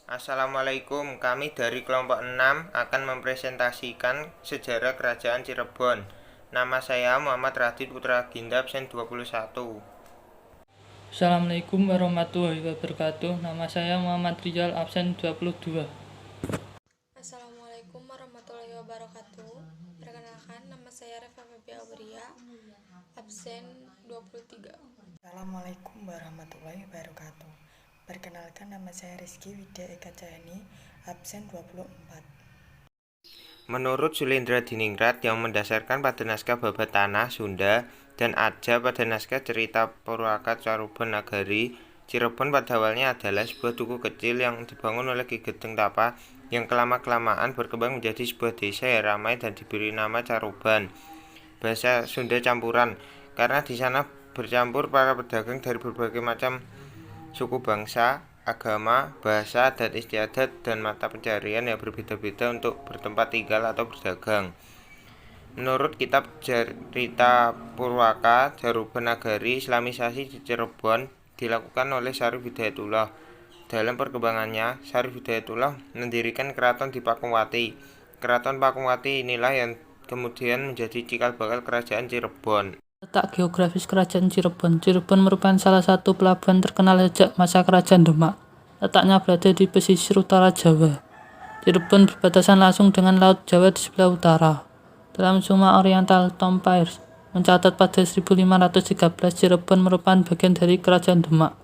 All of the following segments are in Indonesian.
Assalamualaikum, kami dari kelompok 6 akan mempresentasikan sejarah Kerajaan Cirebon. Nama saya Muhammad Radit Putra Ginda, absen 21. Assalamualaikum warahmatullahi wabarakatuh. Nama saya Muhammad Rizal, absen 22. Assalamualaikum warahmatullahi wabarakatuh. Perkenalkan, nama saya Reva Febia Auria, absen 23. Assalamualaikum warahmatullahi wabarakatuh. Perkenalkan, nama saya Rizky Widya Eka Cahani, absen 24. Menurut Sulendra Diningrat yang mendasarkan pada naskah Babat Tanah Sunda dan Aja pada naskah cerita Purwaka Caruban Nagari, Cirebon pada awalnya adalah sebuah duku kecil yang dibangun oleh Ki Gedeng Tapa yang kelama-kelamaan berkembang menjadi sebuah desa yang ramai dan diberi nama Caruban. Bahasa Sunda campuran, karena di sana bercampur para pedagang dari berbagai macam suku bangsa, agama, bahasa, adat istiadat, dan mata pencarian yang berbeda-beda untuk bertempat tinggal atau berdagang. Menurut kitab cerita Purwaka Caruban Nagari, Islamisasi di Cirebon dilakukan oleh Syarif Hidayatullah. Dalam perkembangannya, Syarif Hidayatullah mendirikan keraton di Pakumwati. Keraton Pakumwati inilah yang kemudian menjadi cikal bakal kerajaan Cirebon. Letak geografis Kerajaan Cirebon. Cirebon merupakan salah satu pelabuhan terkenal sejak masa Kerajaan Demak. Letaknya berada di pesisir utara Jawa. Cirebon berbatasan langsung dengan Laut Jawa di sebelah utara. Dalam Summa Oriental Tom Peirce mencatat pada 1513 Cirebon merupakan bagian dari Kerajaan Demak.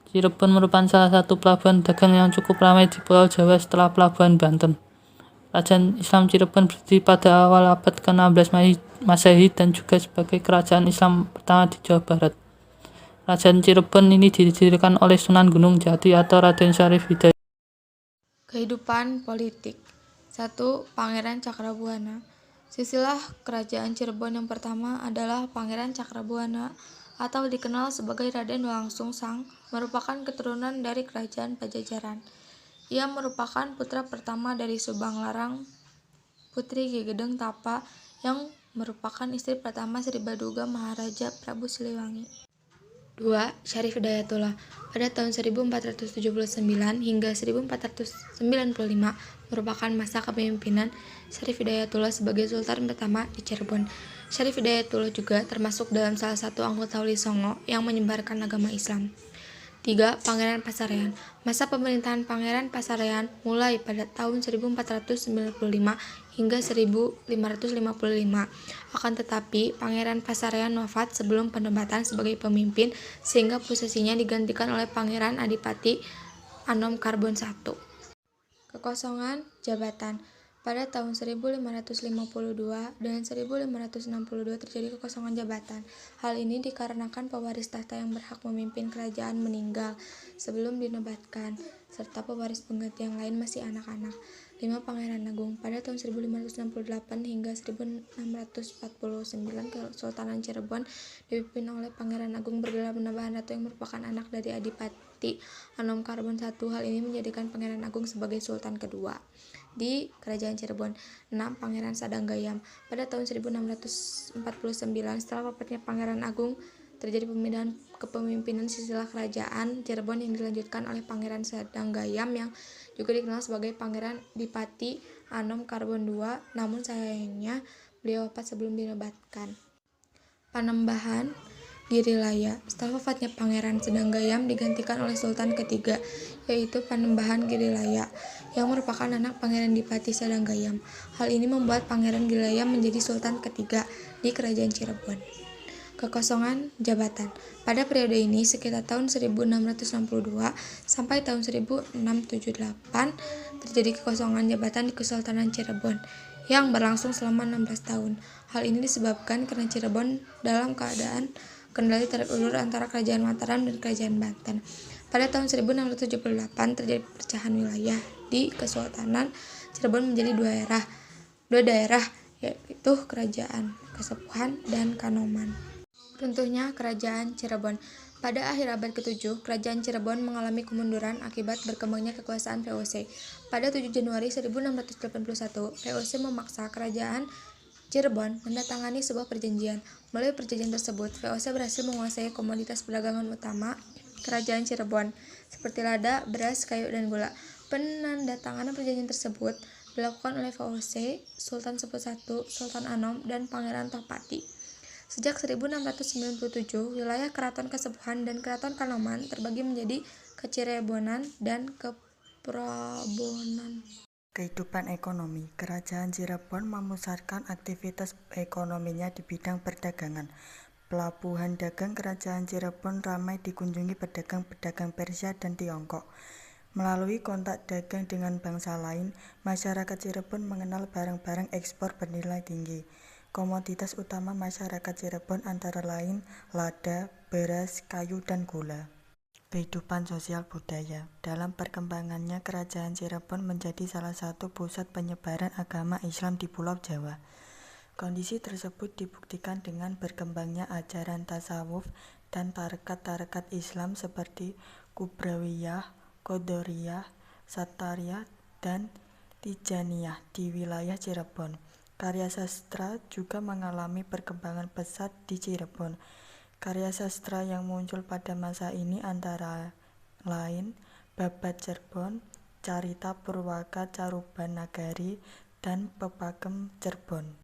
Cirebon merupakan salah satu pelabuhan dagang yang cukup ramai di Pulau Jawa setelah Pelabuhan Banten. Kerajaan Islam Cirebon berdiri pada awal abad ke-16 Masehi dan juga sebagai kerajaan Islam pertama di Jawa Barat. Kerajaan Cirebon ini didirikan oleh Sunan Gunung Jati atau Raden Syarif Hidayat. Kehidupan politik. 1. Pangeran Cakrabuana. Silsilah kerajaan Cirebon yang pertama adalah Pangeran Cakrabuana atau dikenal sebagai Raden Walangsungsang, merupakan keturunan dari kerajaan Pajajaran. Ia merupakan putra pertama dari Subang Larang, putri Ki Gedeng Tapa, yang merupakan istri pertama Sri Baduga Maharaja Prabu Siliwangi. 2. Syarif Hidayatullah. Pada tahun 1479 hingga 1495 merupakan masa kepemimpinan Syarif Hidayatullah sebagai Sultan pertama di Cirebon. Syarif Hidayatullah juga termasuk dalam salah satu anggota Wali Songo yang menyebarkan agama Islam. 3. Pangeran Pasarean. Masa pemerintahan Pangeran Pasarean mulai pada tahun 1495 hingga 1555. Akan tetapi, Pangeran Pasarean wafat sebelum penempatan sebagai pemimpin sehingga posisinya digantikan oleh Pangeran Adipati Anom Karbon I. Kekosongan jabatan. Pada tahun 1552 dan 1562 terjadi kekosongan jabatan. Hal ini dikarenakan pewaris tahta yang berhak memimpin kerajaan meninggal sebelum dinobatkan, serta pewaris pengganti yang lain masih anak-anak. 5. Pangeran Agung. Pada tahun 1568 hingga 1649 Kesultanan Cirebon dipimpin oleh Pangeran Agung bergelar Penabahan Ratu yang merupakan anak dari Adipati Anom Karbon I. Hal ini menjadikan Pangeran Agung sebagai Sultan kedua di Kerajaan Cirebon. 6. Pangeran Sadanggayam. Pada tahun 1649 setelah wafatnya Pangeran Agung terjadi pemindahan kepemimpinan silsilah kerajaan Cirebon yang dilanjutkan oleh Pangeran Sadanggayam yang juga dikenal sebagai Pangeran Dipati Anom Karbon II, namun sayangnya beliau wafat sebelum dinobatkan. Panembahan Girilaya. Setelah wafatnya Pangeran Sadanggayam digantikan oleh Sultan ketiga, yaitu Panembahan Girilaya, yang merupakan anak Pangeran Dipati Sadanggayam. Hal ini membuat Pangeran Girilaya menjadi Sultan ketiga di Kerajaan Cirebon. Kekosongan jabatan. Pada periode ini sekitar tahun 1662 sampai tahun 1678 terjadi kekosongan jabatan di Kesultanan Cirebon yang berlangsung selama 16 tahun. Hal ini disebabkan karena Cirebon dalam keadaan kendali tarik ulur antara Kerajaan Mataram dan Kerajaan Banten. Pada tahun 1678 terjadi perpecahan wilayah di Kesultanan Cirebon menjadi dua daerah yaitu Kerajaan Kasepuhan dan Kanoman. Runtuhnya Kerajaan Cirebon. Pada akhir abad ke-7, Kerajaan Cirebon mengalami kemunduran akibat berkembangnya kekuasaan VOC. Pada 7 Januari 1681, VOC memaksa Kerajaan Cirebon menandatangani sebuah perjanjian. Melalui perjanjian tersebut, VOC berhasil menguasai komoditas perdagangan utama Kerajaan Cirebon, seperti lada, beras, kayu, dan gula. Penandatanganan perjanjian tersebut dilakukan oleh VOC, Sultan Sepuh I, Sultan Anom, dan Pangeran Tohpati. Sejak 1697, wilayah Keraton Kasepuhan dan Keraton Kanoman terbagi menjadi Kecirebonan dan Keprabonan. Kehidupan ekonomi. Kerajaan Cirebon memusatkan aktivitas ekonominya di bidang perdagangan. Pelabuhan dagang Kerajaan Cirebon ramai dikunjungi pedagang-pedagang Persia dan Tiongkok. Melalui kontak dagang dengan bangsa lain, masyarakat Cirebon mengenal barang-barang ekspor bernilai tinggi. Komoditas utama masyarakat Cirebon antara lain lada, beras, kayu, dan gula. Kehidupan sosial budaya. Dalam perkembangannya, Kerajaan Cirebon menjadi salah satu pusat penyebaran agama Islam di Pulau Jawa. Kondisi tersebut dibuktikan dengan berkembangnya ajaran tasawuf dan tarekat-tarekat Islam seperti Kubrawiyah, Qadariyah, Sattariyah, dan Tijaniyah di wilayah Cirebon. Karya sastra juga mengalami perkembangan pesat di Cirebon. Karya sastra yang muncul pada masa ini antara lain Babat Cirebon, Carita Purwaka Caruban Nagari, dan Pepagem Cirebon.